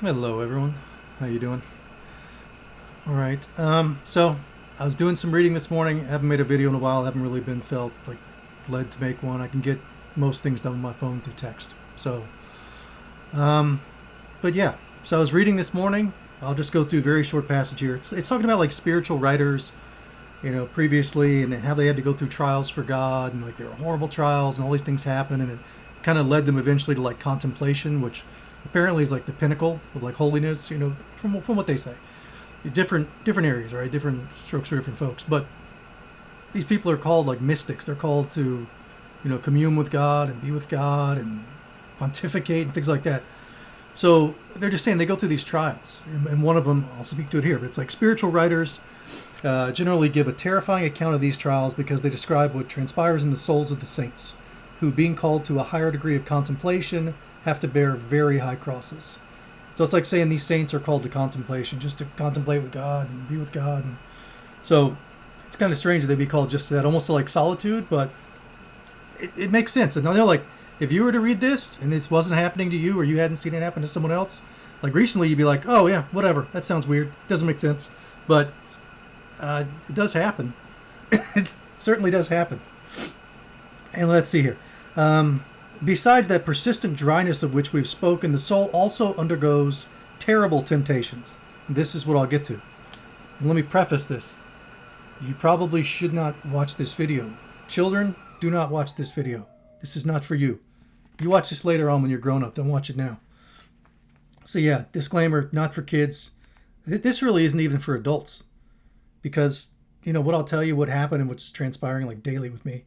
Hello, everyone. How you doing? All right. So I was doing some reading this morning. I haven't made a video in a while. I haven't really been felt like led to make one. I can get most things done on my phone through text. Um, but yeah. So I was reading this morning. I'll just go through a very short passage here. It's talking about like spiritual writers, previously, and how they had to go through trials for God, and like there were horrible trials, and all these things happen, and it kind of led them eventually to like contemplation, which apparently is like the pinnacle of like holiness. From what they say, different areas, right? Different strokes for different folks, but these people are called like mystics. They're called to, commune with God and be with God and pontificate and things like that. So they're just saying they go through these trials, and one of them, I'll speak to it here, but it's like spiritual writers generally give a terrifying account of these trials because they describe what transpires in the souls of the saints, who, being called to a higher degree of contemplation, have to bear very high crosses. So it's like saying these saints are called to contemplation, just to contemplate with God and be with God. And so it's kind of strange that they'd be called just to that, almost to like solitude, but it makes sense. And I know, like, if you were to read this and this wasn't happening to you or you hadn't seen it happen to someone else, like recently, you'd be like, oh, yeah, whatever. That sounds weird. Doesn't make sense. But it does happen. It certainly does happen. And let's see here. Besides that persistent dryness of which we've spoken, the soul also undergoes terrible temptations. This is what I'll get to. And let me preface this. You probably should not watch this video. Children, do not watch this video. This is not for you. You watch this later on when you're grown up. Don't watch it now. So yeah, disclaimer, not for kids. This really isn't even for adults. Because, what I'll tell you, what happened and what's transpiring like daily with me,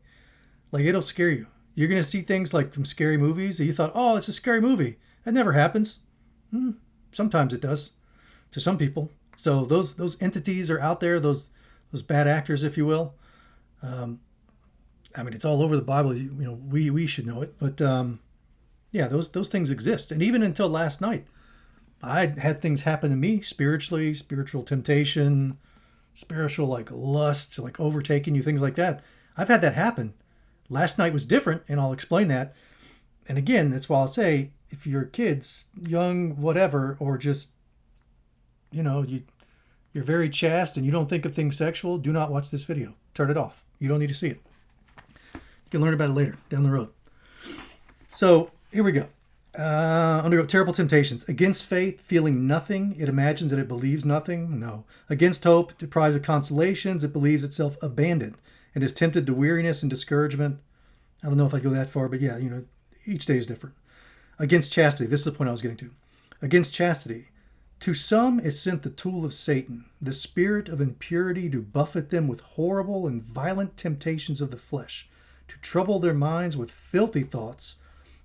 like it'll scare you. You're going to see things like from scary movies that you thought, oh, it's a scary movie. That never happens. Sometimes it does to some people. So those entities are out there, those bad actors, if you will. I mean, it's all over the Bible. We should know it. But yeah, those things exist. And even until last night, I had things happen to me spiritually, spiritual temptation, spiritual like lust, like overtaking you, things like that. I've had that happen. Last night was different, and I'll explain that. And again, that's why I'll say, if you're kids, young, whatever, or just, you're very chaste and you don't think of things sexual, do not watch this video. Turn it off. You don't need to see it. You can learn about it later, down the road. So here we go. Undergo terrible temptations. Against faith, feeling nothing, it imagines that it believes nothing. No. Against hope, deprived of consolations, it believes itself abandoned and is tempted to weariness and discouragement. I don't know if I go that far, but yeah, each day is different. Against chastity, this is the point I was getting to. Against chastity, to some is sent the tool of Satan, the spirit of impurity, to buffet them with horrible and violent temptations of the flesh, to trouble their minds with filthy thoughts,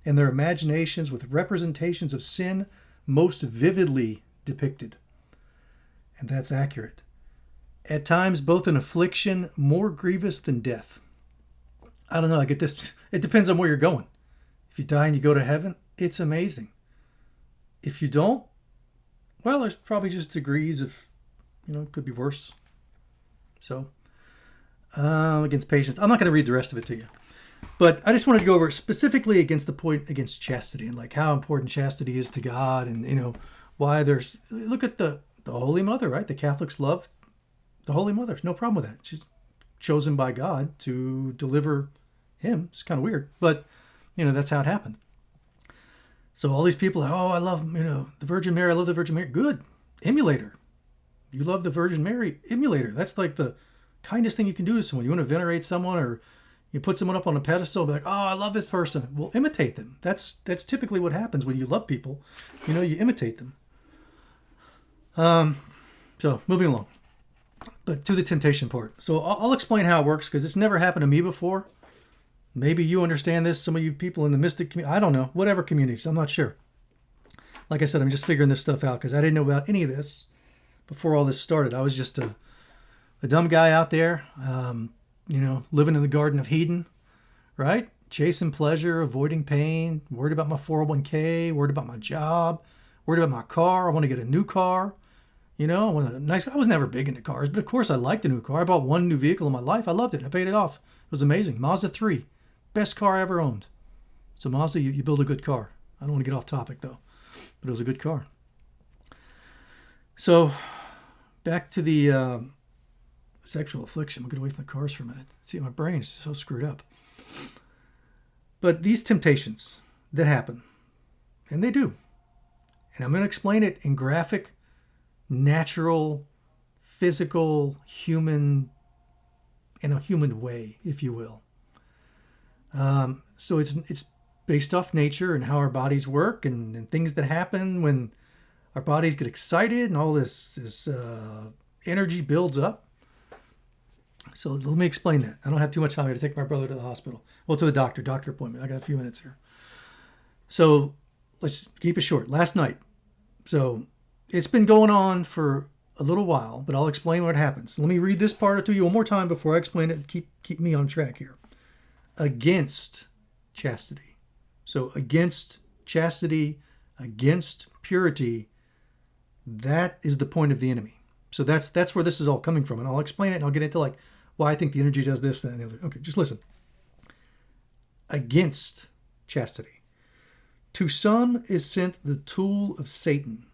and their imaginations with representations of sin most vividly depicted. And that's accurate. At times, both an affliction more grievous than death. I don't know, I get this. It depends on where you're going. If you die and you go to heaven, it's amazing. If you don't, well, there's probably just degrees of, it could be worse. So, against patience. I'm not going to read the rest of it to you. But I just wanted to go over specifically against the point against chastity and like how important chastity is to God, and why there's, look at the Holy Mother, right? The Catholics love the Holy Mother. No problem with that. She's chosen by God to deliver him. It's kind of weird, but that's how it happened. So all these people, oh, I love the Virgin Mary. I love the Virgin Mary. Good, emulate her. You love the Virgin Mary, emulate her. That's like the kindest thing you can do to someone. You want to venerate someone, or you put someone up on a pedestal, be like, oh, I love this person. Well, imitate them. That's typically what happens when you love people. You imitate them. So moving along. But to the temptation part. So I'll explain how it works, because it's never happened to me before. Maybe you understand this. Some of you people in the mystic community, I don't know, whatever communities, I'm not sure. Like I said, I'm just figuring this stuff out because I didn't know about any of this before all this started. I was just a dumb guy out there, living in the Garden of Eden, right? Chasing pleasure, avoiding pain, worried about my 401k, worried about my job, worried about my car. I want to get a new car. I wanted a nice. I was never big into cars, but of course I liked a new car. I bought one new vehicle in my life. I loved it. I paid it off. It was amazing. Mazda 3, best car I ever owned. So Mazda, you build a good car. I don't want to get off topic though, but it was a good car. So back to the sexual affliction. I'm going to get away from the cars for a minute. See, my brain's so screwed up. But these temptations that happen, and they do, and I'm going to explain it in graphic, natural, physical, human, in a human way, if you will. So it's based off nature and how our bodies work and things that happen when our bodies get excited and all this energy builds up. So let me explain that. I don't have too much time. I got to take my brother to the hospital. Well, to the doctor appointment. I got a few minutes here. So let's keep it short. Last night. So it's been going on for a little while, but I'll explain what happens. Let me read this part to you one more time before I explain it. Keep me on track here. Against chastity. So against chastity, against purity, that is the point of the enemy. So that's where this is all coming from. And I'll explain it and I'll get into like why I think the energy does this, that, and the other. Okay, just listen. Against chastity. To some is sent the tool of Satan,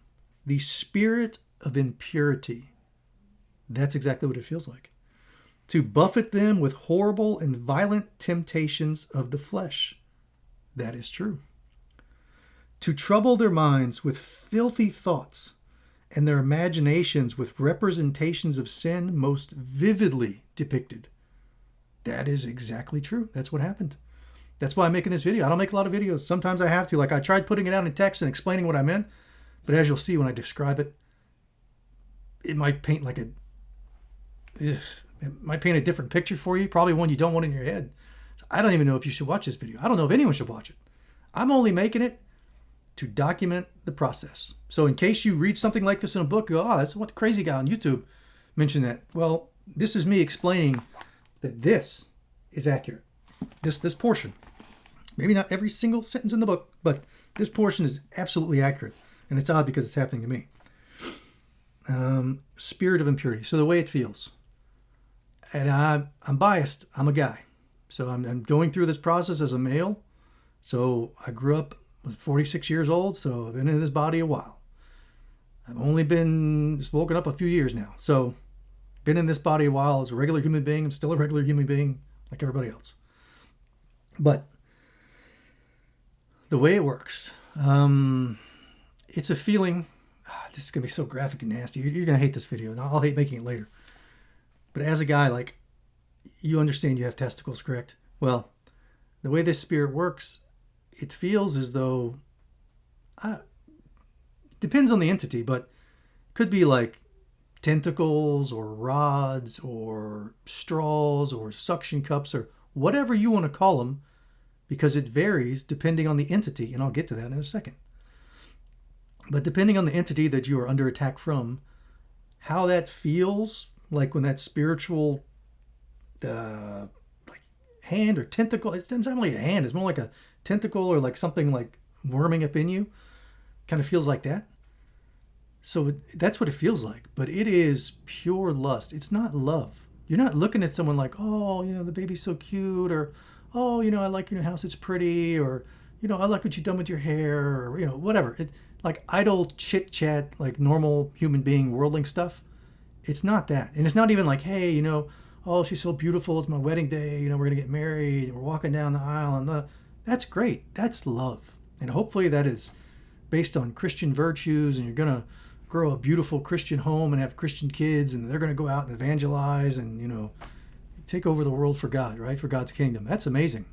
the spirit of impurity. That's exactly what it feels like. To buffet them with horrible and violent temptations of the flesh. That is true. To trouble their minds with filthy thoughts and their imaginations with representations of sin most vividly depicted. That is exactly true. That's what happened. That's why I'm making this video. I don't make a lot of videos. Sometimes I have to. Like I tried putting it out in text and explaining what I meant, but as you'll see when I describe it, it might paint like it might paint a different picture for you, probably one you don't want in your head. So I don't even know if you should watch this video. I don't know if anyone should watch it. I'm only making it to document the process. So in case you read something like this in a book, you go, oh, that's what the crazy guy on YouTube mentioned that. Well, this is me explaining that this is accurate. This portion. Maybe not every single sentence in the book, but this portion is absolutely accurate. And it's odd because it's happening to me. Spirit of impurity. So the way it feels. And I'm biased. I'm a guy. So I'm going through this process as a male. So I grew up 46 years old, so I've been in this body a while. I've only been woken up a few years now. So been in this body a while as a regular human being. I'm still a regular human being like everybody else. But the way it works, it's a feeling. This is going to be so graphic and nasty. You're going to hate this video, and I'll hate making it later. But as a guy, like, you understand you have testicles, correct? Well, the way this spirit works, it feels as though, depends on the entity, but it could be like tentacles or rods or straws or suction cups or whatever you want to call them, because it varies depending on the entity, and I'll get to that in a second. But depending on the entity that you are under attack from, how that feels, like when that spiritual like hand or tentacle, it's not really a hand, it's more like a tentacle or like something like worming up in you, kind of feels like that. So that's what it feels like, but it is pure lust. It's not love. You're not looking at someone like, oh, the baby's so cute, or, oh, I like your new house, it's pretty, or, I like what you've done with your hair, or, whatever. It, like idle chit chat, like normal human being worldling stuff. It's not that. And it's not even like, hey, oh, she's so beautiful, it's my wedding day, we're going to get married, and we're walking down the aisle, and that's great. That's love. And hopefully that is based on Christian virtues, and you're going to grow a beautiful Christian home and have Christian kids, and they're going to go out and evangelize and, take over the world for God, right? For God's kingdom. That's amazing.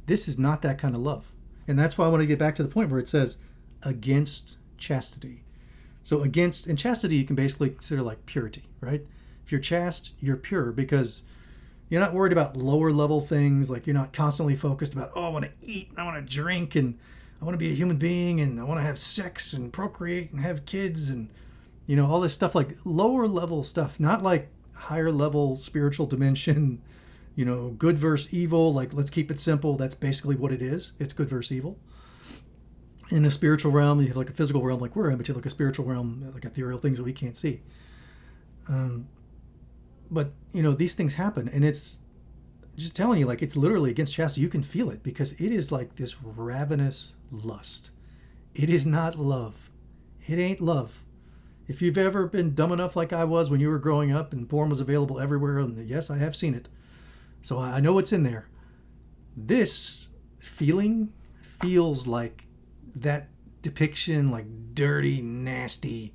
This is not that kind of love. And that's why I want to get back to the point where it says against chastity. So against, and chastity you can basically consider like purity, right? If you're chaste, you're pure because you're not worried about lower level things. Like you're not constantly focused about, oh, I want to eat, and I want to drink, and I want to be a human being, and I want to have sex and procreate and have kids, and all this stuff, like lower level stuff, not like higher level spiritual dimension, good versus evil. Like, let's keep it simple. That's basically what it is. It's good versus evil. In a spiritual realm, you have like a physical realm like we're in, but you have like a spiritual realm, like ethereal things that we can't see. But these things happen, and it's just telling you, like, it's literally against chastity. You can feel it because it is like this ravenous lust. It is not love. It ain't love. If you've ever been dumb enough like I was when you were growing up and porn was available everywhere, and yes, I have seen it, so I know it's in there. This feeling feels like that depiction, like dirty, nasty.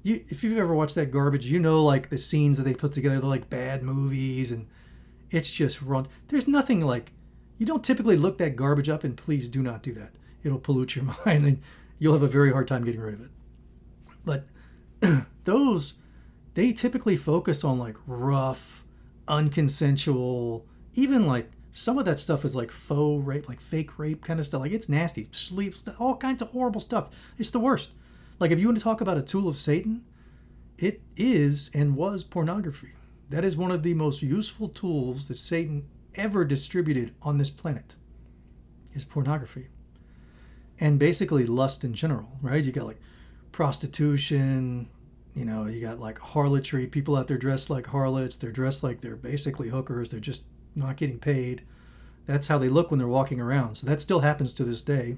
If you've ever watched that garbage, you know, like the scenes that they put together, they're like bad movies, and it's just wrong. There's nothing like, you don't typically look that garbage up, and please do not do that. It'll pollute your mind, and you'll have a very hard time getting rid of it. But those, they typically focus on like rough, unconsensual, even like some of that stuff is like faux rape, like fake rape kind of stuff. Like it's nasty, sleep, all kinds of horrible stuff. It's the worst. Like if you want to talk about a tool of Satan, it is and was pornography. That is one of the most useful tools that Satan ever distributed on this planet, is pornography. And basically lust in general, right? You got like prostitution, you know, you got like harlotry, people out there dressed like harlots. They're dressed like they're basically hookers. They're just not getting paid. That's how they look when they're walking around. So that still happens to this day.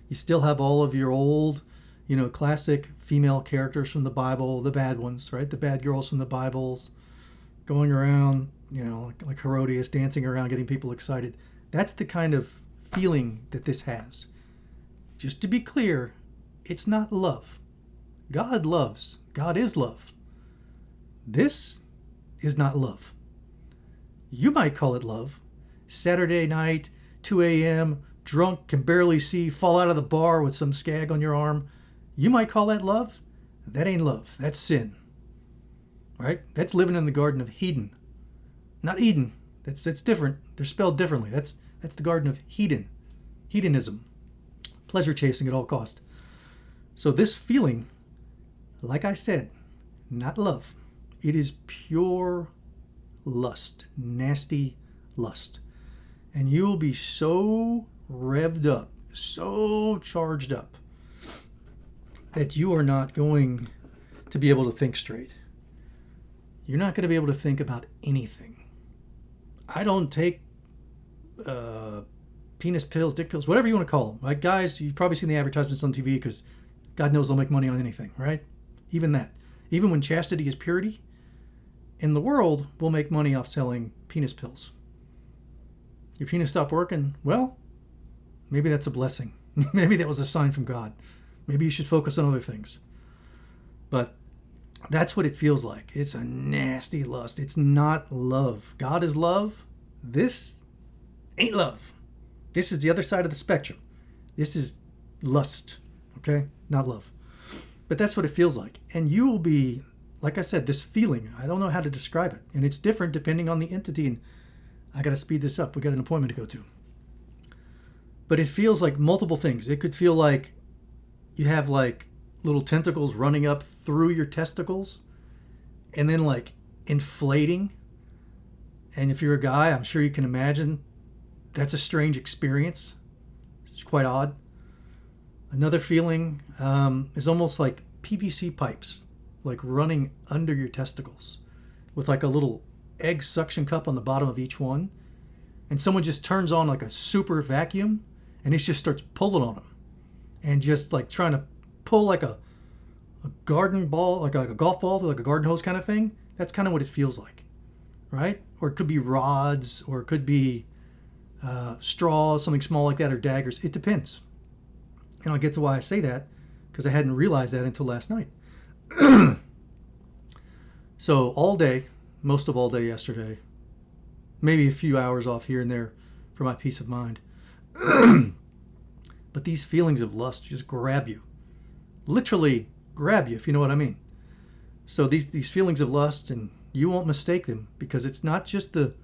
You still have all of your old, you know, classic female characters from the Bible, the bad ones, right? The bad girls from the Bibles going around, you know, like Herodias, dancing around, getting people excited. That's the kind of feeling that this has. Just to be clear, it's not love. God loves. God is love. This is not love. You might call it love. Saturday night, 2 a.m., drunk, can barely see, fall out of the bar with some skag on your arm. You might call that love. That ain't love. That's sin. Right? That's living in the Garden of Eden. Not Eden. That's different. They're spelled differently. That's the Garden of Hedon. Hedonism. Pleasure chasing at all cost. So this feeling, like I said, not love. It is pure lust. Nasty lust. And you will be so revved up, so charged up, that you are not going to be able to think straight. You're not going to be able to think about anything. I don't take penis pills, dick pills, whatever you want to call them. Like guys, you've probably seen the advertisements on TV because God knows they'll make money on anything, right? Even that. Even when chastity is purity, in the world, we'll make money off selling penis pills. Your penis stopped working? Well, maybe that's a blessing. Maybe that was a sign from God. Maybe you should focus on other things. But that's what it feels like. It's a nasty lust. It's not love. God is love. This ain't love. This is the other side of the spectrum. This is lust. Okay? Not love. But that's what it feels like. And you will be, like I said, this feeling, I don't know how to describe it. And it's different depending on the entity. And I got to speed this up. We got an appointment to go to. But it feels like multiple things. It could feel like you have like little tentacles running up through your testicles and then like inflating. And if you're a guy, I'm sure you can imagine that's a strange experience. It's quite odd. Another feeling is almost like PVC pipes, like running under your testicles with like a little egg suction cup on the bottom of each one. And someone just turns on like a super vacuum and it just starts pulling on them. And just like trying to pull like a garden ball, like a golf ball, like a garden hose kind of thing. That's kind of what it feels like, right? Or it could be rods, or it could be straws, something small like that, or daggers. It depends. And I'll get to why I say that, because I hadn't realized that until last night. So all day, most of all day yesterday, maybe a few hours off here and there for my peace of mind. But these feelings of lust just grab you. Literally grab you, if you know what I mean. So these feelings of lust, and you won't mistake them, because it's not just the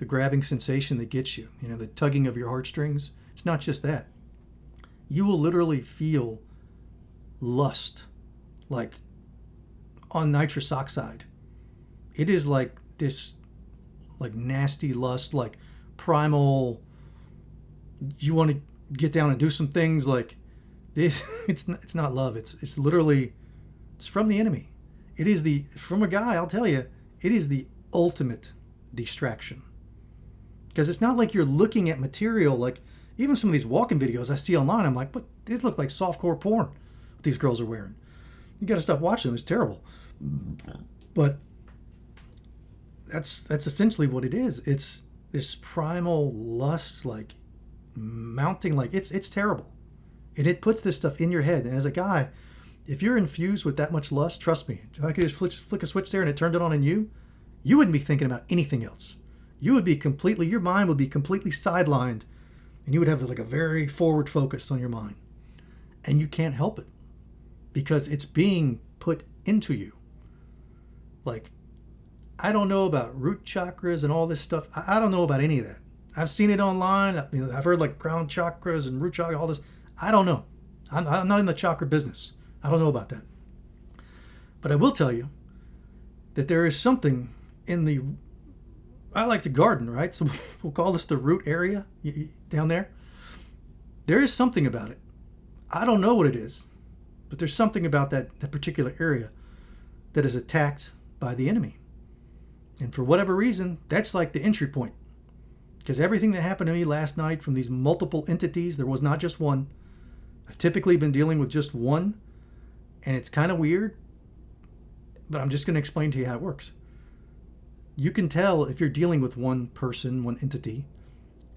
grabbing sensation that gets you, you know, the tugging of your heartstrings. It's not just that. You will literally feel lust, like on nitrous oxide. It is like this, like nasty lust, like primal. You want to get down and do some things like this. It's not love. It's literally, it's from the enemy. It is from a guy, I'll tell you, it is the ultimate distraction. Because it's not like you're looking at material, like even some of these walking videos I see online, I'm like, but these look like softcore porn, what these girls are wearing. You got to stop watching them. It's terrible. But that's essentially what it is. It's this primal lust, like mounting, like it's terrible. And it puts this stuff in your head. And as a guy, if you're infused with that much lust, trust me, if I could just flick a switch there and it turned it on in you, you wouldn't be thinking about anything else. You would be completely, your mind would be completely sidelined, and you would have like a very forward focus on your mind. And you can't help it because it's being put into you. Like, I don't know about root chakras and all this stuff. I don't know about any of that. I've seen it online. I've heard like crown chakras and root chakra, all this. I don't know. I'm not in the chakra business. I don't know about that. But I will tell you that there is something in the, I like to garden, right? So we'll call this the root area down there. There is something about it. I don't know what it is, but there's something about that particular area that is attacked by the enemy. And for whatever reason, that's like the entry point. Because everything that happened to me last night from these multiple entities, there was not just one. I've typically been dealing with just one, and it's kind of weird, but I'm just going to explain to you how it works. You can tell if you're dealing with one person, one entity,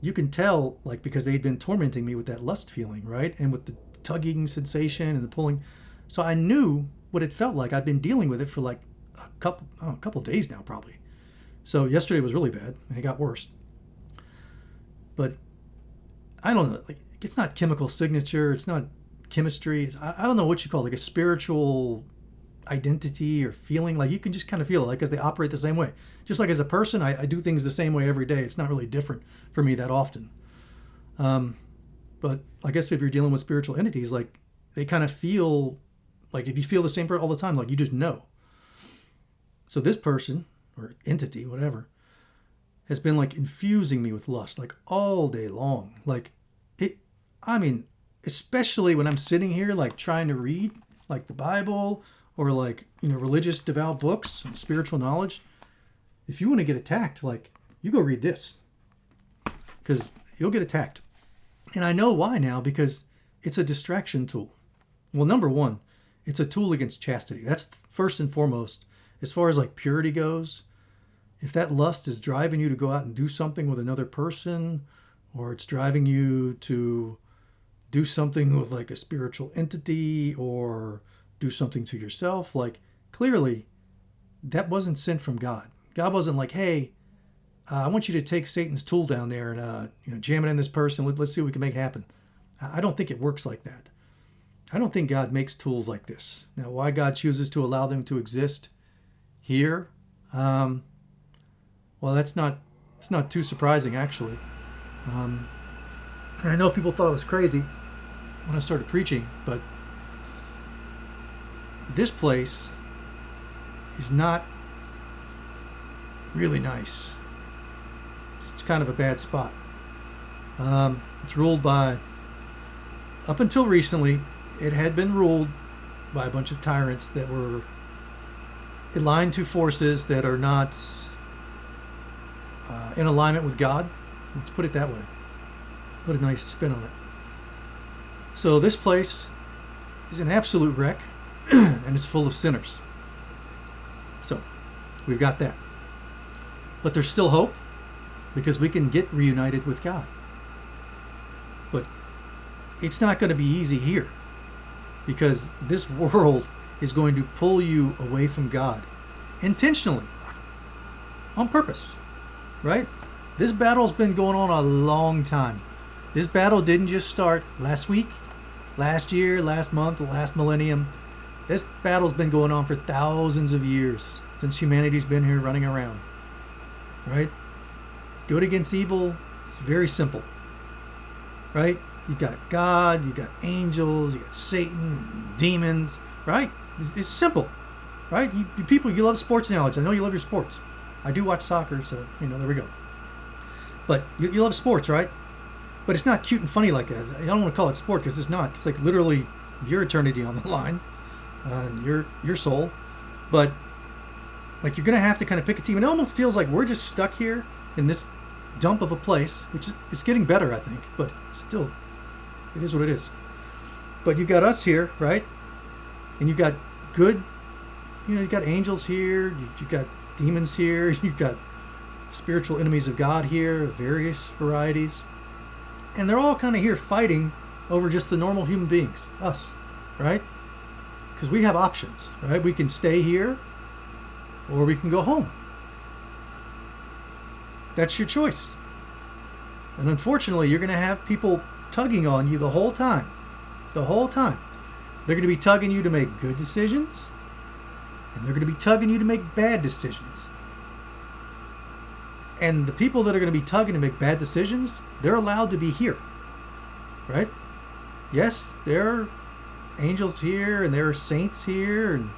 you can tell, like, because they'd been tormenting me with that lust feeling, right? And with the tugging sensation and the pulling. So I knew what it felt like. I've been dealing with it for like a couple of days now, probably. So yesterday was really bad, and it got worse. But I don't know, like, it's not chemical signature, it's not chemistry, I don't know what you call it, like a spiritual identity or feeling. Like, you can just kind of feel it, like, because they operate the same way. Just like as a person, I do things the same way every day. It's not really different for me that often. But I guess if you're dealing with spiritual entities, like, they kind of feel, like, if you feel the same all the time, like, you just know. So this person, or entity, whatever, has been like infusing me with lust, like all day long. Like, especially when I'm sitting here, like, trying to read, like, the Bible or, like, religious devout books and spiritual knowledge. If you want to get attacked, like, you go read this, because you'll get attacked. And I know why now, because it's a distraction tool. Well, number one, it's a tool against chastity. That's first and foremost. As far as like purity goes, if that lust is driving you to go out and do something with another person, or it's driving you to do something with like a spiritual entity, or do something to yourself, like, clearly that wasn't sent from God. God wasn't like, hey, I want you to take Satan's tool down there and jam it in this person. Let's see what we can make happen. I don't think it works like that. I don't think God makes tools like this. Now, why God chooses to allow them to exist here, well, it's not too surprising, actually. And I know people thought I was crazy when I started preaching, but this place is not really nice. It's kind of a bad spot. It's ruled by, up until recently, it had been ruled by a bunch of tyrants that were aligned to forces that are not in alignment with God. Let's put it that way. Put a nice spin on it. So this place is an absolute wreck, and it's full of sinners. So we've got that. But there's still hope, because we can get reunited with God. But it's not going to be easy here, because this world is going to pull you away from God intentionally, on purpose, right? This battle's been going on a long time. This battle didn't just start last week, last year, last month, last millennium. This battle's been going on for thousands of years, since humanity's been here running around, right? Good against evil, it's very simple, right? You've got God, you've got angels, you've got Satan, and demons, right? It's simple, right? You people, you love sports knowledge. I know you love your sports. I do watch soccer, so, there we go. But you love sports, right? But it's not cute and funny like that. I don't want to call it sport, because it's not. It's like literally your eternity on the line, and your soul. But, like, you're going to have to kind of pick a team. And it almost feels like we're just stuck here in this dump of a place, which is getting better, I think. But still, it is what it is. But you've got us here, right? And you've got good, you've got angels here, you've got demons here, you've got spiritual enemies of God here, various varieties. And they're all kind of here fighting over just the normal human beings, us, right? Because we have options, right? We can stay here or we can go home. That's your choice. And unfortunately, you're going to have people tugging on you the whole time. The whole time. They're going to be tugging you to make good decisions, and they're going to be tugging you to make bad decisions. And the people that are going to be tugging to make bad decisions, they're allowed to be here, right? Yes, there are angels here, and there are saints here, and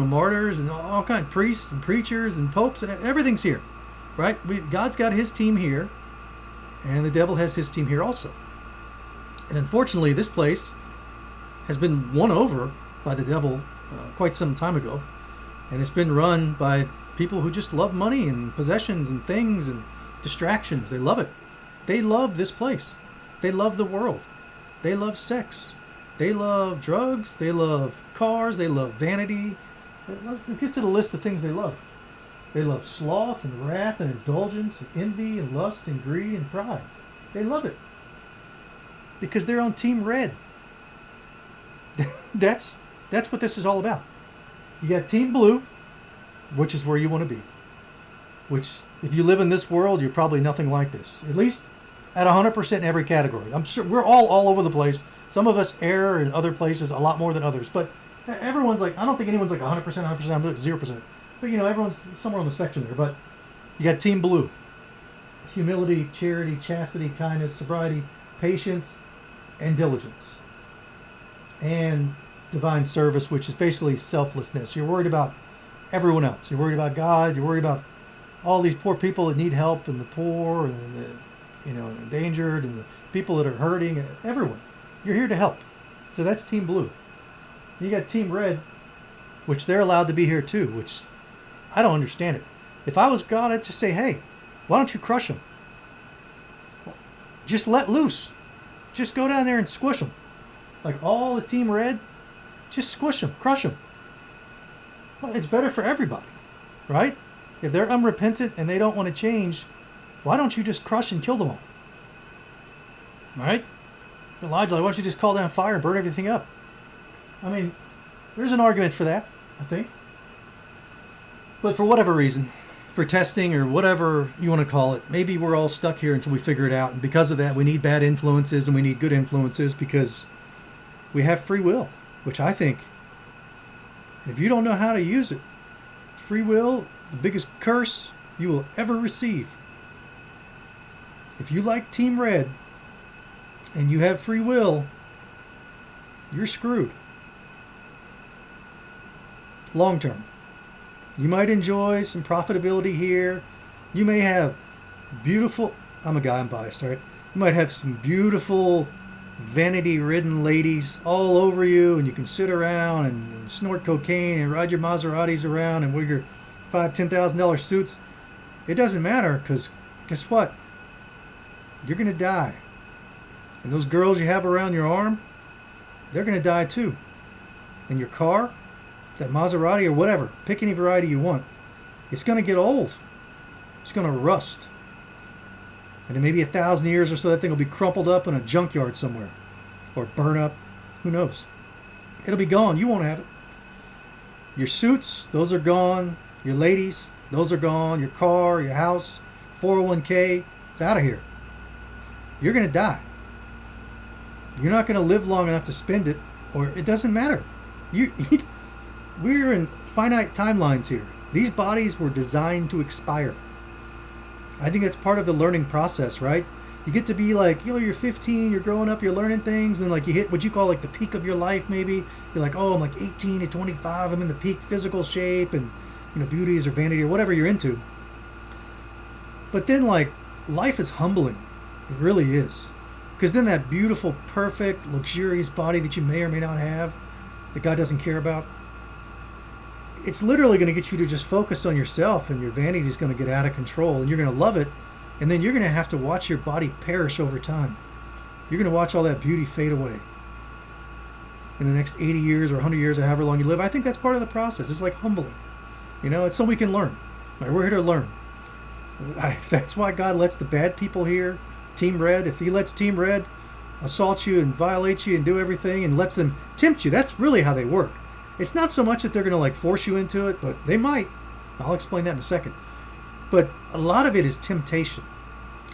martyrs, and all kinds of priests and preachers and popes. Everything's here, right? God's got his team here, and the devil has his team here also. And unfortunately, this place has been won over by the devil quite some time ago, and it's been run by people who just love money and possessions and things and distractions. They love it. They love this place. They love the world. They love sex. They love drugs. They love cars. They love vanity. Let's get to the list of things they love. They love sloth and wrath and indulgence and envy and lust and greed and pride. They love it because they're on Team Red. That's what this is all about. You got Team Blue, which is where you want to be. Which, if you live in this world, you're probably nothing like this. At least at 100% in every category. I'm sure we're all over the place. Some of us err in other places a lot more than others. But everyone's like, I don't think anyone's like 100%, 0%. But everyone's somewhere on the spectrum there. But you got Team Blue. Humility, charity, chastity, kindness, sobriety, patience, and diligence. And divine service, which is basically selflessness. You're worried about everyone else. You're worried about God. You're worried about all these poor people that need help, and the poor, and the endangered, and the people that are hurting. Everyone. You're here to help. So that's Team Blue. You got Team Red, which they're allowed to be here too, which I don't understand it. If I was God, I'd just say, hey, why don't you crush them? Just let loose. Just go down there and squish them. Like all the Team Red, just squish them, crush them. Well, it's better for everybody, right? If they're unrepentant and they don't want to change, why don't you just crush and kill them all? Right? Elijah, why don't you just call down fire and burn everything up? I mean, there's an argument for that, I think. But for whatever reason, for testing or whatever you want to call it, maybe we're all stuck here until we figure it out. And because of that, we need bad influences and we need good influences because we have free will, which I think, if you don't know how to use it, free will, the biggest curse you will ever receive. If you like Team Red and you have free will, you're screwed. Long term. You might enjoy some profitability here. You may have beautiful, I'm a guy, I'm biased, right? You might have some beautiful vanity-ridden ladies all over you, and you can sit around and snort cocaine and ride your Maseratis around and wear your $5,000-$10,000 suits. It doesn't matter, because guess what? You're going to die. And those girls you have around your arm, they're going to die too. And your car, that Maserati or whatever, pick any variety you want, it's going to get old. It's going to rust. And in maybe 1,000 years or so, that thing will be crumpled up in a junkyard somewhere. Or burn up. Who knows? It'll be gone. You won't have it. Your suits, those are gone. Your ladies, those are gone. Your car, your house, 401k, it's out of here. You're going to die. You're not going to live long enough to spend it, or it doesn't matter. We're in finite timelines here. These bodies were designed to expire. I think that's part of the learning process, right? You get to be like, you're 15, you're growing up, you're learning things, and like you hit what you call like the peak of your life maybe. You're like, oh, I'm like 18 to 25, I'm in the peak physical shape, and beauties or vanity or whatever you're into. But then like life is humbling. It really is. Because then that beautiful, perfect, luxurious body that you may or may not have, that God doesn't care about, it's literally going to get you to just focus on yourself, and your vanity is going to get out of control, and you're going to love it, and then you're going to have to watch your body perish over time. You're going to watch all that beauty fade away. in the next 80 years or 100 years or however long you live. I think that's part of the process. It's like humbling. It's so we can learn. Right? We're here to learn. That's why God lets the bad people here, Team Red, if he lets Team Red assault you and violate you and do everything and lets them tempt you, that's really how they work. It's not so much that they're going to like force you into it, but they might. I'll explain that in a second. But a lot of it is temptation.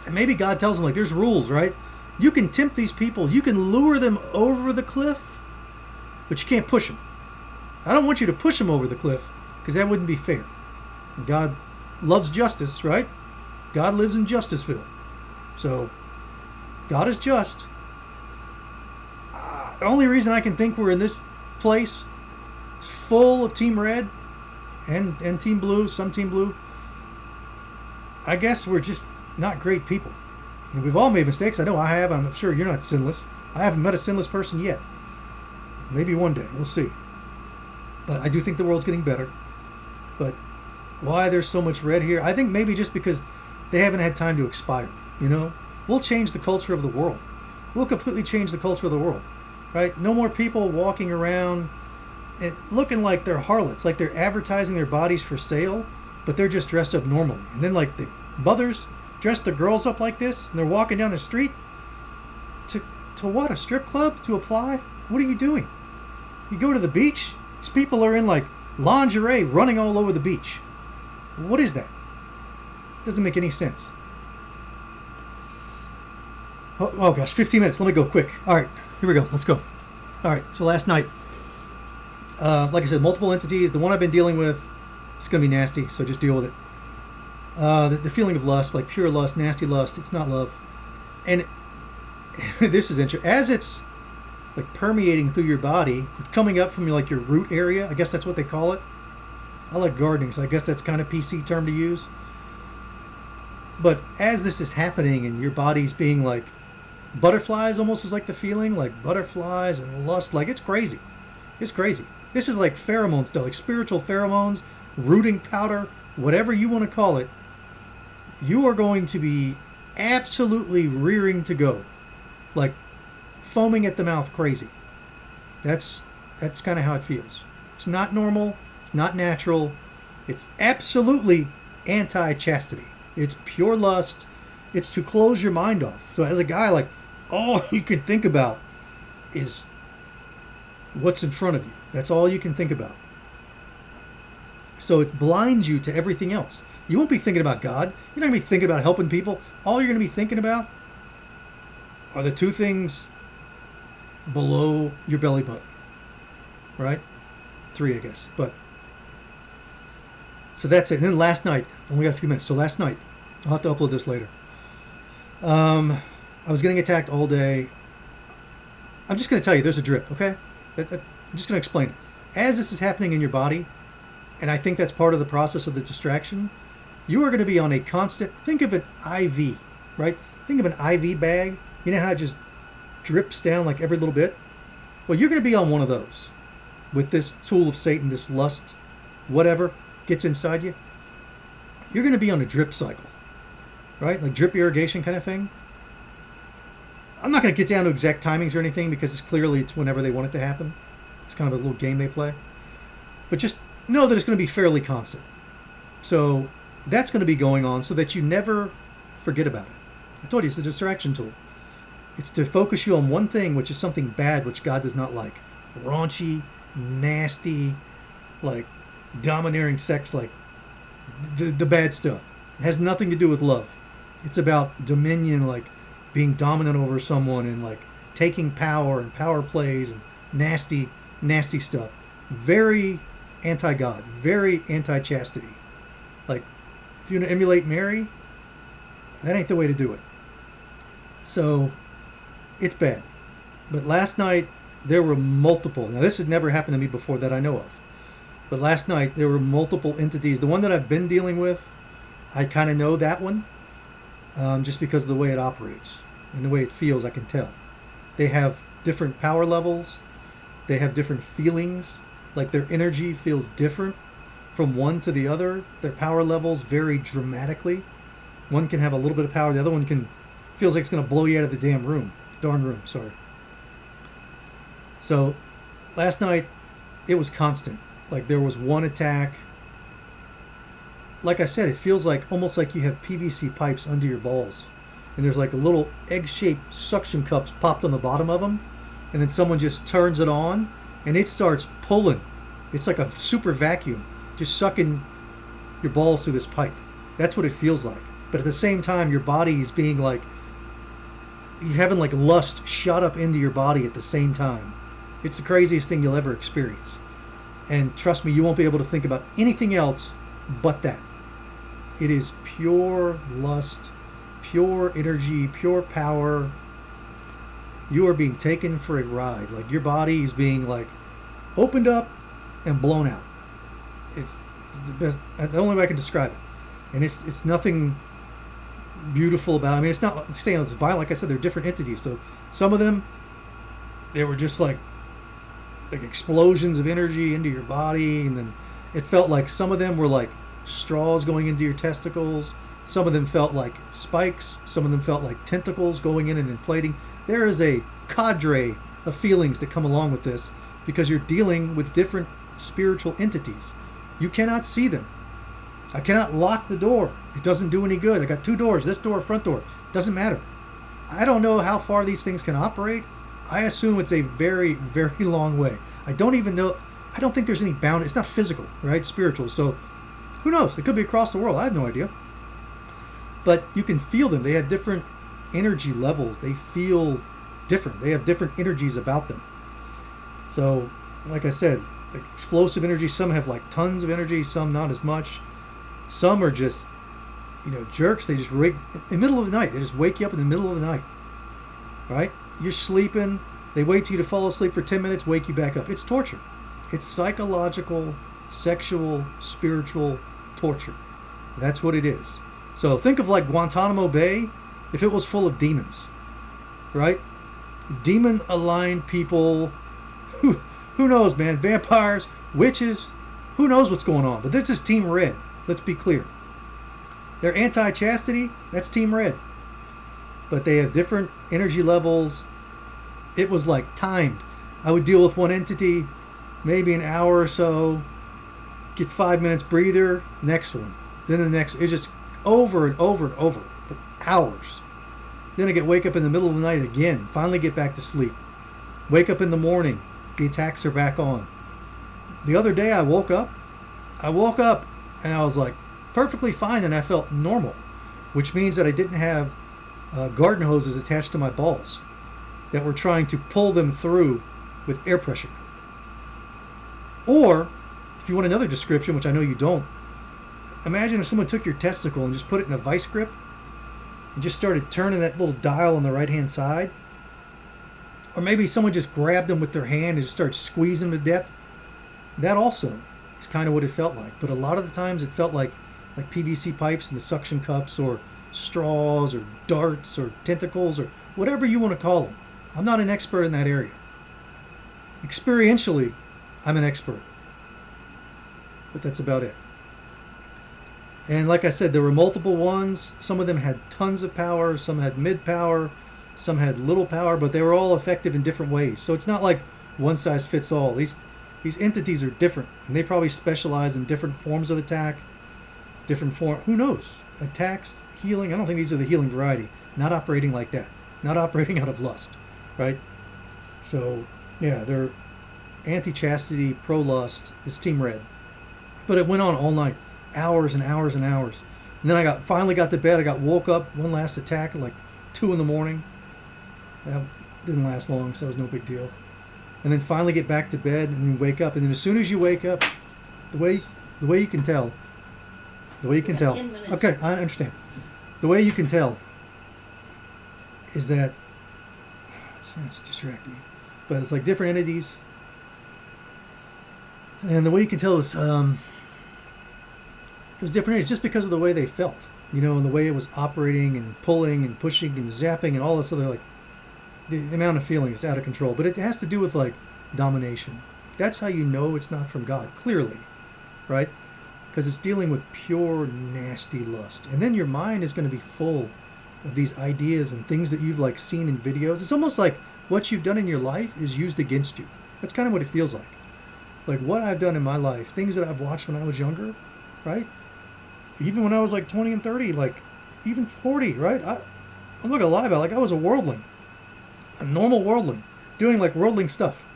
And maybe God tells them, like, there's rules, right? You can tempt these people. You can lure them over the cliff, but you can't push them. I don't want you to push them over the cliff because that wouldn't be fair. And God loves justice, right? God lives in Justiceville. So God is just. The only reason I can think we're in this place full of Team Red and Team Blue, some Team Blue, I guess we're just not great people. And we've all made mistakes. I know I have. I'm sure you're not sinless. I haven't met a sinless person yet. Maybe one day. We'll see. But I do think the world's getting better. But why there's so much red here? I think maybe just because they haven't had time to expire. We'll change the culture of the world. We'll completely change the culture of the world. Right? No more people walking around and looking like they're harlots, like they're advertising their bodies for sale, but they're just dressed up normally. And then like the mothers dress the girls up like this, and they're walking down the street to what? A strip club? To apply? What are you doing? You go to the beach, these people are in like lingerie running all over the beach. What is that? Doesn't make any sense. Oh gosh, 15 minutes. Let me go quick. All right, here we go. Let's go. All right, so last night, like I said, multiple entities. The one I've been dealing with, it's going to be nasty, so just deal with it. The feeling of lust, like pure lust, nasty lust, it's not love. And this is interesting. As it's like permeating through your body, coming up from like your root area, I guess that's what they call it. I like gardening, so I guess that's kind of PC term to use. But as this is happening and your body's being like butterflies, almost is like the feeling, like butterflies and lust, like it's crazy. It's crazy. This is like pheromone stuff, like spiritual pheromones, rooting powder, whatever you want to call it. You are going to be absolutely rearing to go, like foaming at the mouth crazy. That's kind of how it feels. It's not normal. It's not natural. It's absolutely anti-chastity. It's pure lust. It's to close your mind off. So as a guy, like, all you can think about is what's in front of you. That's all you can think about. So it blinds you to everything else. You won't be thinking about God. You're not going to be thinking about helping people. All you're going to be thinking about are the two things below your belly button. Right? 3, I guess. But so that's it. And then last night, only got a few minutes. So last night, I'll have to upload this later. I was getting attacked all day. I'm just going to tell you, there's a drip, okay? I'm just going to explain it. As this is happening in your body, and I think that's part of the process of the distraction, you are going to be on a constant, think of an IV, right? Think of an IV bag. You know how it just drips down like every little bit? Well, you're going to be on one of those with this tool of Satan, this lust, whatever gets inside you. You're going to be on a drip cycle, right? Like drip irrigation kind of thing. I'm not going to get down to exact timings or anything because it's whenever they want it to happen. It's kind of a little game they play. But just know that it's going to be fairly constant. So that's going to be going on so that you never forget about it. I told you it's a distraction tool. It's to focus you on one thing, which is something bad, which God does not like. Raunchy, nasty, like domineering sex, like the bad stuff. It has nothing to do with love. It's about dominion, like being dominant over someone and like taking power and power plays and nasty stuff. Very anti-God, very anti-chastity. Like, if you want to emulate Mary, that ain't the way to do it. So, it's bad. But last night, there were multiple. Now, this has never happened to me before that I know of. But last night, there were multiple entities. The one that I've been dealing with, I kind of know that one. Just because of the way it operates and the way it feels, I can tell. They have different power levels. They have different feelings. Like their energy feels different from one to the other. Their power levels vary dramatically. One can have a little bit of power. The other one feels like it's going to blow you out of the darn room. Sorry. So last night it was constant. Like there was one attack. Like I said, it feels like almost like you have PVC pipes under your balls, and there's like a little egg-shaped suction cups popped on the bottom of them, and then someone just turns it on, and it starts pulling. It's like a super vacuum, just sucking your balls through this pipe. That's what it feels like. But at the same time, your body is being like, you're having like lust shot up into your body at the same time. It's the craziest thing you'll ever experience. And trust me, you won't be able to think about anything else but that. It is pure lust, pure energy, pure power. You are being taken for a ride. Like your body is being like opened up and blown out. It's the best, the only way I can describe it. And it's nothing beautiful about it. I mean, it's not saying it's violent. Like I said, they're different entities. So some of them, they were just like explosions of energy into your body, and then it felt like some of them were like straws going into your testicles. Some of them felt like spikes. Some of them felt like tentacles going in and inflating. There is a cadre of feelings that come along with this because you're dealing with different spiritual entities. You cannot see them. I cannot lock the door. It doesn't do any good. I got two doors, this door, front door. Doesn't matter. I don't know how far these things can operate. I assume it's a very, very long way. I don't even know. I don't think there's any bound. It's not physical, right? Spiritual. So who knows? It could be across the world. I have no idea. But you can feel them. They have different energy levels. They feel different. They have different energies about them. So, like I said, like explosive energy. Some have like tons of energy. Some not as much. Some are just, jerks. They just wake in the middle of the night. They just wake you up in the middle of the night. Right? You're sleeping. They wait till you to fall asleep for 10 minutes, wake you back up. It's torture. It's psychological, sexual, spiritual torture. That's what it is. So think of like Guantanamo Bay if it was full of demons. Right? Demon-aligned people. Who knows, man? Vampires, witches. Who knows what's going on? But this is Team Red. Let's be clear. They're anti-chastity. That's Team Red. But they have different energy levels. It was like timed. I would deal with one entity, maybe an hour or so, get 5 minutes breather, next one. Then the next. It's just over and over and over for hours. Then I wake up in the middle of the night again, finally get back to sleep. Wake up in the morning, the attacks are back on. The other day I woke up and I was like perfectly fine, and I felt normal, which means that I didn't have garden hoses attached to my balls that were trying to pull them through with air pressure. Or, if you want another description, which I know you don't, imagine if someone took your testicle and just put it in a vice grip and just started turning that little dial on the right-hand side. Or maybe someone just grabbed them with their hand and just started squeezing them to death. That also is kind of what it felt like. But a lot of the times it felt like PVC pipes and the suction cups, or straws, or darts, or tentacles, or whatever you want to call them. I'm not an expert in that area. Experientially, I'm an expert. But that's about it. And like I said, there were multiple ones. Some of them had tons of power. Some had mid-power. Some had little power. But they were all effective in different ways. So it's not like one size fits all. These entities are different. And they probably specialize in different forms of attack. Who knows? Attacks, healing. I don't think these are the healing variety. Not operating like that. Not operating out of lust. Right? So, yeah, they're anti-chastity, pro-lust. It's Team Red. But it went on all night. Hours and hours and hours. And then I finally got to bed. I woke up, one last attack at like 2 in the morning. That didn't last long, so it was no big deal. And then finally get back to bed, and then wake up. And then as soon as you wake up, the way you can tell. Okay, I understand. The way you can tell is that it's distracting me. But it's like different entities. And the way you can tell is it was different entities just because of the way they felt. And the way it was operating and pulling and pushing and zapping and all this other, like, the amount of feelings is out of control. But it has to do with, like, domination. That's how you know it's not from God, clearly, right? Because it's dealing with pure, nasty lust. And then your mind is going to be full of these ideas and things that you've, like, seen in videos. It's almost like what you've done in your life is used against you. That's kind of what it feels like. Like what I've done in my life, things that I've watched when I was younger, right? Even when I was like 20 and 30, like even 40, right? I'm not gonna lie about it. Like I was a worldling, a normal worldling, doing like worldling stuff,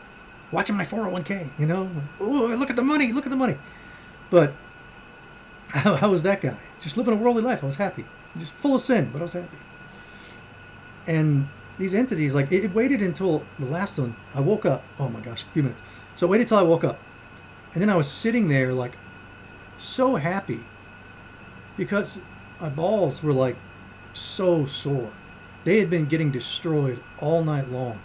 watching my 401k, you know? Oh, look at the money, look at the money. But I was that guy, just living a worldly life. I was happy, just full of sin, but I was happy. And these entities, like it waited until the last one. I woke up. Oh my gosh, a few minutes. So I waited till I woke up, and then I was sitting there like so happy because my balls were like so sore. They had been getting destroyed all night long,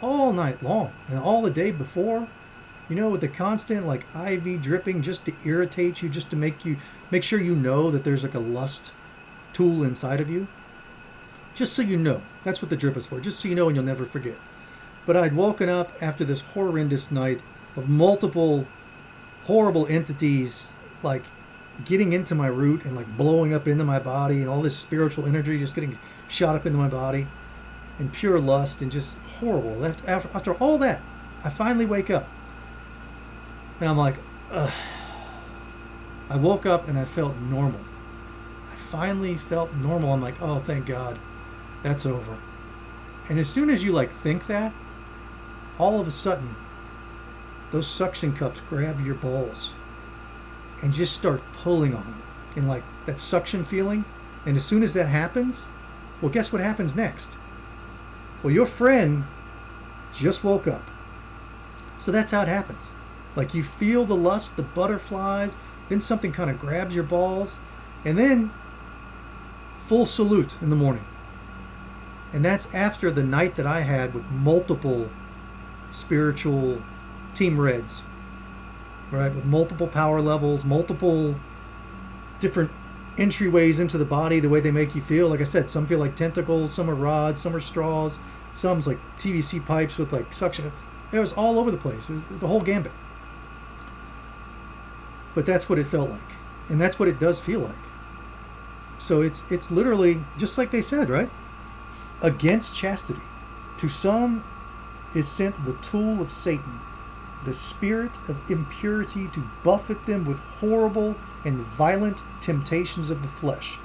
and all the day before. You know, with the constant like IV dripping just to irritate you, just to make sure you know that there's like a lust tool inside of you. Just so you know. That's what the drip is for. Just so you know and you'll never forget. But I'd woken up after this horrendous night of multiple horrible entities like getting into my root and like blowing up into my body, and all this spiritual energy just getting shot up into my body, and pure lust and just horrible. After all that, I finally wake up. And I'm like, ugh. I woke up and I felt normal. I finally felt normal. I'm like, oh, thank God. That's over. And as soon as you like think that, all of a sudden, those suction cups grab your balls and just start pulling on them. And like that suction feeling. And as soon as that happens, well, guess what happens next? Well, your friend just woke up. So that's how it happens. Like you feel the lust, the butterflies, then something kind of grabs your balls, and then full salute in the morning. And that's after the night that I had with multiple spiritual team reds, right? With multiple power levels, multiple different entryways into the body, the way they make you feel. Like I said, some feel like tentacles, some are rods, some are straws, some's like TVC pipes with like suction. It was all over the place. It was the whole gambit. But that's what it felt like. And that's what it does feel like. So it's literally just like they said, right? Against chastity. To some is sent the tool of Satan, the spirit of impurity, to buffet them with horrible and violent temptations of the flesh,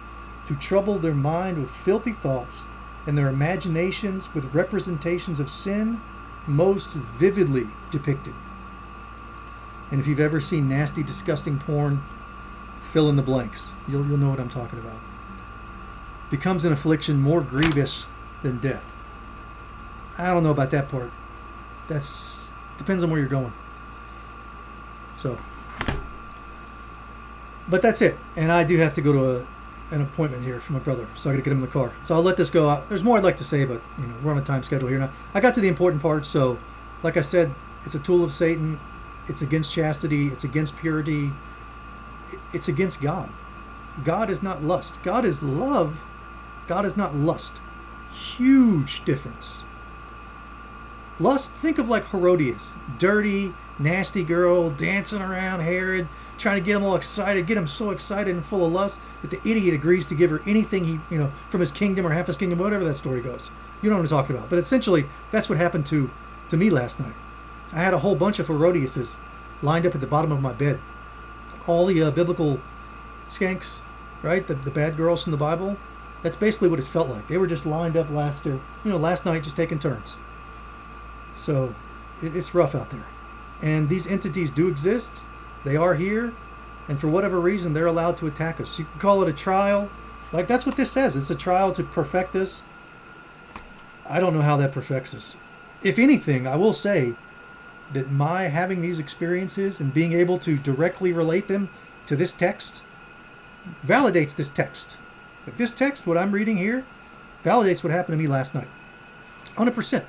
to trouble their mind with filthy thoughts, and their imaginations with representations of sin most vividly depicted. And if you've ever seen nasty, disgusting porn, fill in the blanks. You'll know what I'm talking about. Becomes an affliction more grievous than death. I don't know about that part. That's depends on where you're going. So, but that's it. And I do have to go to an appointment here for my brother, so I got to get him in the car. So I'll let this go out. There's more I'd like to say, but we're on a time schedule here now. I got to the important part. So, like I said, it's a tool of Satan. It's against chastity. It's against purity. It's against God. God is not lust. God is love. God is not lust. Huge difference. Lust, think of like Herodias. Dirty, nasty girl, dancing around Herod, trying to get him all excited, get him so excited and full of lust that the idiot agrees to give her anything he, from his kingdom or half his kingdom, whatever that story goes. You know what I'm talking about. But essentially, that's what happened to me last night. I had a whole bunch of Herodiases lined up at the bottom of my bed. All the biblical skanks, right? The bad girls from the Bible. That's basically what it felt like. They were just lined up last night, just taking turns. So it's rough out there. And these entities do exist. They are here. And for whatever reason, they're allowed to attack us. You can call it a trial. Like that's what this says. It's a trial to perfect us. I don't know how that perfects us. If anything, I will say that my having these experiences and being able to directly relate them to this text validates this text. Like this text, what I'm reading here, validates what happened to me last night. 100%.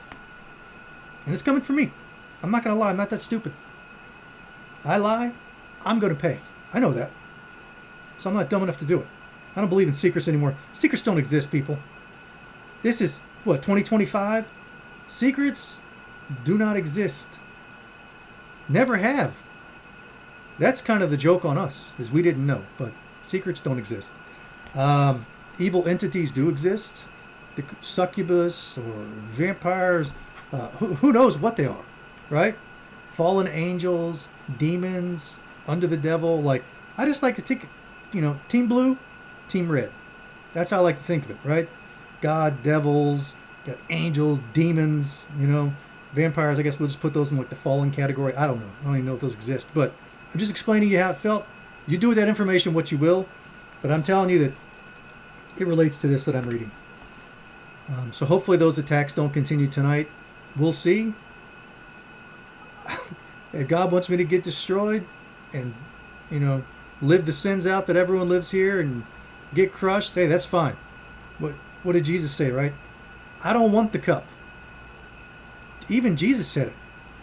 And it's coming from me. I'm not going to lie. I'm not that stupid. I lie, I'm going to pay. I know that. So I'm not dumb enough to do it. I don't believe in secrets anymore. Secrets don't exist, people. This is, 2025? Secrets do not exist. Never have. That's kind of the joke on us, is we didn't know, but secrets don't exist. Evil entities do exist. The succubus or vampires, who knows what they are. right? Fallen angels, demons, under the devil. Like, I just like to think, team blue, team red. That's how I like to think of it, right? God, devils, got angels, demons, vampires. I guess we'll just put those in like the fallen category. I don't know. I don't even know if those exist. But I'm just explaining to you how it felt. You do with that information what you will. But I'm telling you that it relates to this that I'm reading. So hopefully those attacks don't continue tonight. We'll see. If God wants me to get destroyed and, live the sins out that everyone lives here and get crushed, hey, that's fine. What did Jesus say, right? I don't want the cup. Even Jesus said it.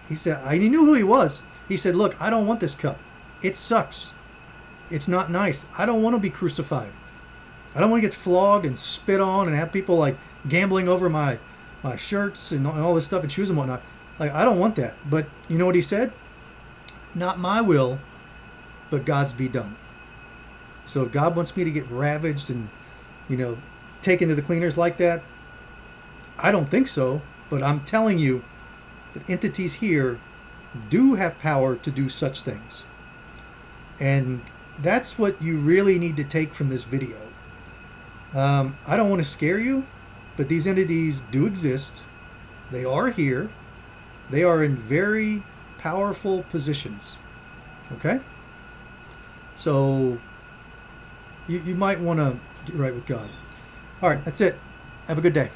He said, he knew who he was. He said, look, I don't want this cup. It sucks. It's not nice. I don't want to be crucified. I don't want to get flogged and spit on and have people like gambling over my shirts and all this stuff and shoes and whatnot. Like, I don't want that. But you know what he said? Not my will, but God's be done. So if God wants me to get ravaged and, taken to the cleaners like that, I don't think so. But I'm telling you that entities here do have power to do such things. And that's what you really need to take from this video. I don't want to scare you, but these entities do exist. They are here. They are in very powerful positions. Okay? So you might want to get right with God. All right, that's it. Have a good day.